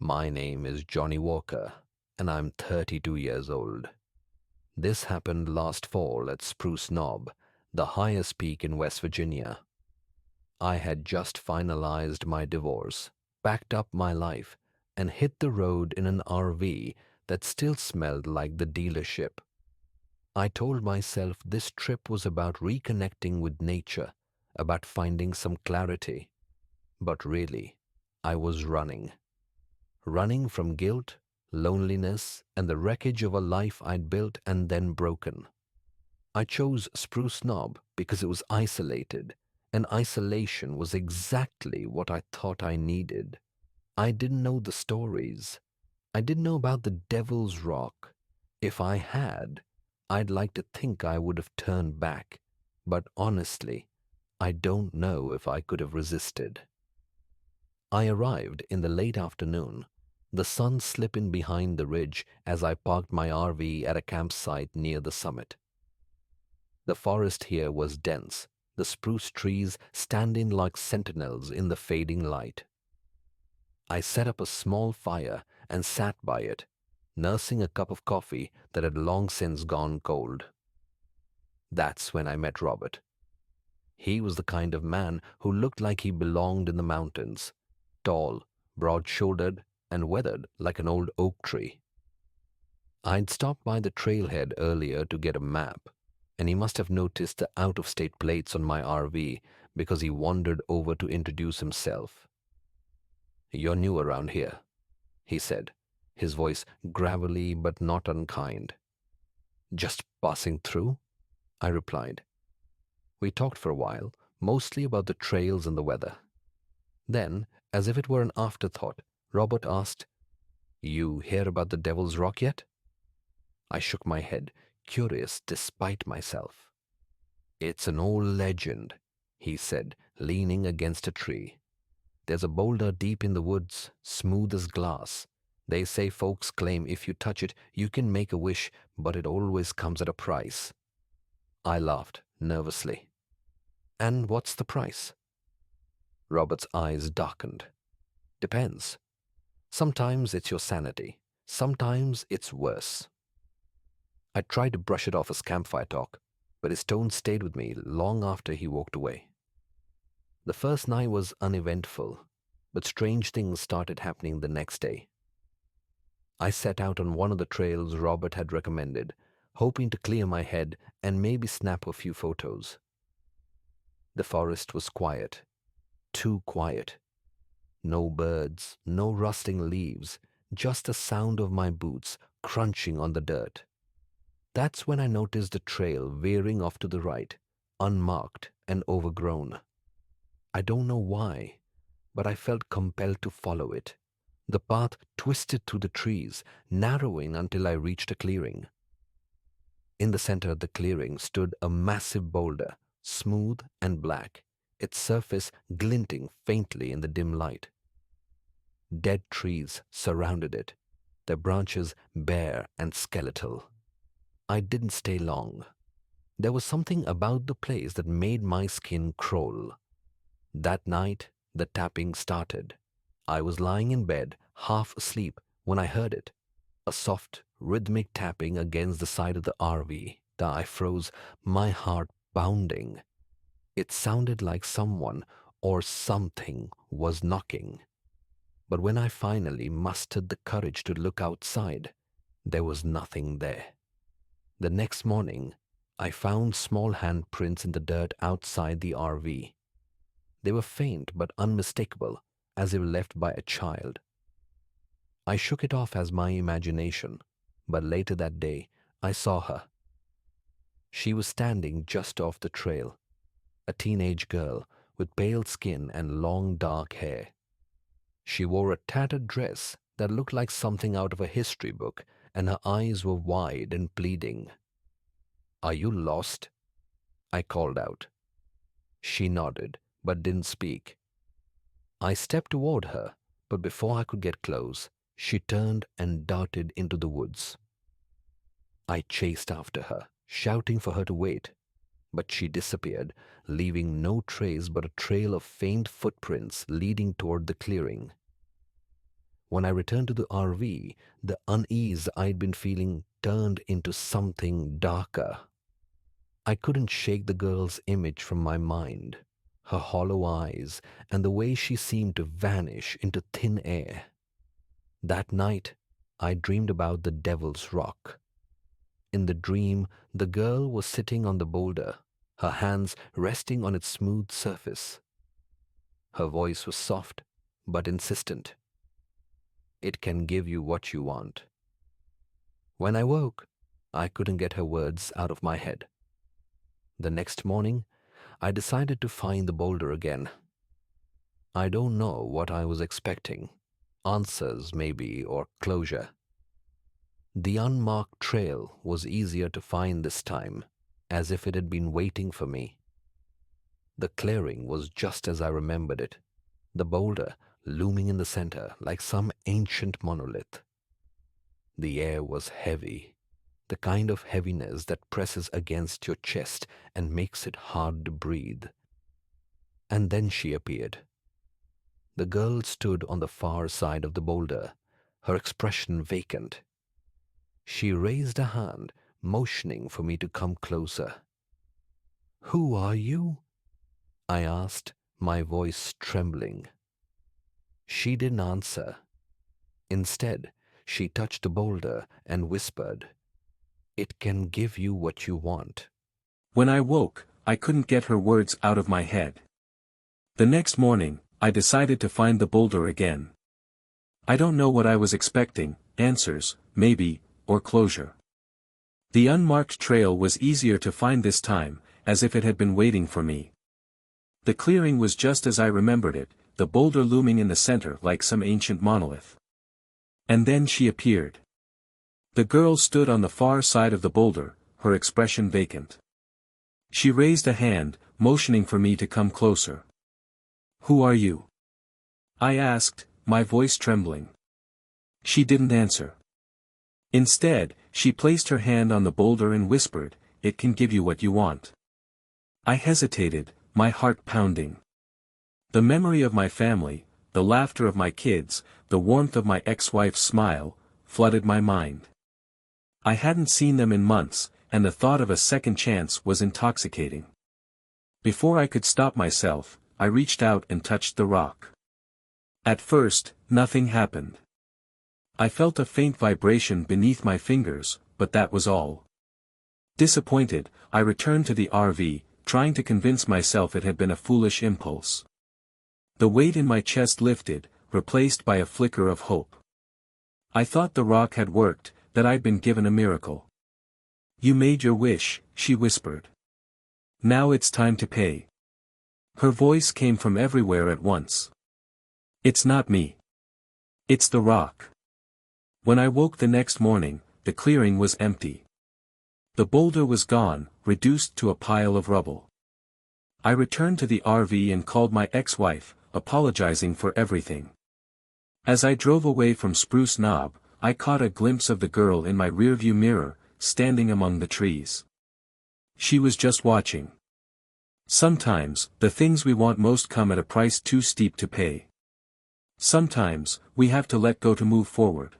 My name is Johnny Walker, and I'm 32 years old. This happened last fall at Spruce Knob, the highest peak in West Virginia. I had just finalized my divorce, packed up my life, and hit the road in an RV that still smelled like the dealership. I told myself this trip was about reconnecting with nature, about finding some clarity. But really, I was running. Running from guilt, loneliness, and the wreckage of a life I'd built and then broken. I chose Spruce Knob because it was isolated, and isolation was exactly what I thought I needed. I didn't know the stories. I didn't know about the Devil's Rock. If I had, I'd like to think I would have turned back, but honestly, I don't know if I could have resisted. I arrived in the late afternoon, the sun slipping behind the ridge as I parked my RV at a campsite near the summit. The forest here was dense, the spruce trees standing like sentinels in the fading light. I set up a small fire and sat by it, nursing a cup of coffee that had long since gone cold. That's when I met Robert. He was the kind of man who looked like he belonged in the mountains, tall, broad-shouldered, and weathered like an old oak tree. I'd stopped by the trailhead earlier to get a map, and he must have noticed the out-of-state plates on my RV because he wandered over to introduce himself. "You're new around here," he said, his voice gravelly but not unkind. "Just passing through," I replied. We talked for a while, mostly about the trails and the weather. Then, as if it were an afterthought, Robert asked, "You hear about the Devil's Rock yet?" I shook my head, curious despite myself. "It's an old legend," he said, leaning against a tree. "There's a boulder deep in the woods, smooth as glass. They say folks claim if you touch it, you can make a wish, but it always comes at a price." I laughed nervously. "And what's the price?" Robert's eyes darkened. "Depends. Sometimes it's your sanity. Sometimes it's worse." I tried to brush it off as campfire talk, but his tone stayed with me long after he walked away. The first night was uneventful, but strange things started happening the next day. I set out on one of the trails Robert had recommended, hoping to clear my head and maybe snap a few photos. The forest was quiet, too quiet. No birds, no rustling leaves, just the sound of my boots crunching on the dirt. That's when I noticed the trail veering off to the right, unmarked and overgrown. I don't know why, but I felt compelled to follow it. The path twisted through the trees, narrowing until I reached a clearing. In the center of the clearing stood a massive boulder, smooth and black, its surface glinting faintly in the dim light. Dead trees surrounded it, their branches bare and skeletal. I didn't stay long. There was something about the place that made my skin crawl. That night, the tapping started. I was lying in bed, half asleep, when I heard it. A soft, rhythmic tapping against the side of the RV. I froze, my heart pounding. It sounded like someone or something was knocking. But when I finally mustered the courage to look outside, there was nothing there. The next morning, I found small handprints in the dirt outside the RV. They were faint but unmistakable, as if left by a child. I shook it off as my imagination, but later that day, I saw her. She was standing just off the trail, a teenage girl with pale skin and long dark hair. She wore a tattered dress that looked like something out of a history book, and her eyes were wide and pleading. "Are you lost?" I called out. She nodded, but didn't speak. I stepped toward her, but before I could get close, she turned and darted into the woods. I chased after her, shouting for her to wait, but she disappeared, leaving no trace but a trail of faint footprints leading toward the clearing. When I returned to the RV, the unease I'd been feeling turned into something darker. I couldn't shake the girl's image from my mind, her hollow eyes, and the way she seemed to vanish into thin air. That night, I dreamed about the Devil's Rock. In the dream, the girl was sitting on the boulder, her hands resting on its smooth surface. Her voice was soft but insistent. It can give you what you want. When I woke, I couldn't get her words out of my head. The next morning, I decided to find the boulder again. I don't know what I was expecting. Answers, maybe, or closure. The unmarked trail was easier to find this time, as if it had been waiting for me. The clearing was just as I remembered it, the boulder looming in the center like some ancient monolith. The air was heavy, the kind of heaviness that presses against your chest and makes it hard to breathe. And then she appeared. The girl stood on the far side of the boulder, her expression vacant. She raised a hand, motioning for me to come closer. "Who are you?" I asked, my voice trembling. She didn't answer. Instead, she touched the boulder and whispered, "It can give you what you want." When I woke, I couldn't get her words out of my head. The next morning, I decided to find the boulder again. I don't know what I was expecting, answers, maybe, or closure. The unmarked trail was easier to find this time, as if it had been waiting for me. The clearing was just as I remembered it, the boulder looming in the center like some ancient monolith. And then she appeared. The girl stood on the far side of the boulder, her expression vacant. She raised a hand, motioning for me to come closer. "Who are you?" I asked, my voice trembling. She didn't answer. Instead, she placed her hand on the boulder and whispered, "It can give you what you want." I hesitated, my heart pounding. The memory of my family, the laughter of my kids, the warmth of my ex-wife's smile, flooded my mind. I hadn't seen them in months, and the thought of a second chance was intoxicating. Before I could stop myself, I reached out and touched the rock. At first, nothing happened. I felt a faint vibration beneath my fingers, but that was all. Disappointed, I returned to the RV, trying to convince myself it had been a foolish impulse. The weight in my chest lifted, replaced by a flicker of hope. I thought the rock had worked, that I'd been given a miracle. "You made your wish," she whispered. "Now it's time to pay." Her voice came from everywhere at once. "It's not me. It's the rock." When I woke the next morning, the clearing was empty. The boulder was gone, reduced to a pile of rubble. I returned to the RV and called my ex-wife, apologizing for everything. As I drove away from Spruce Knob, I caught a glimpse of the girl in my rearview mirror, standing among the trees. She was just watching. Sometimes, the things we want most come at a price too steep to pay. Sometimes, we have to let go to move forward.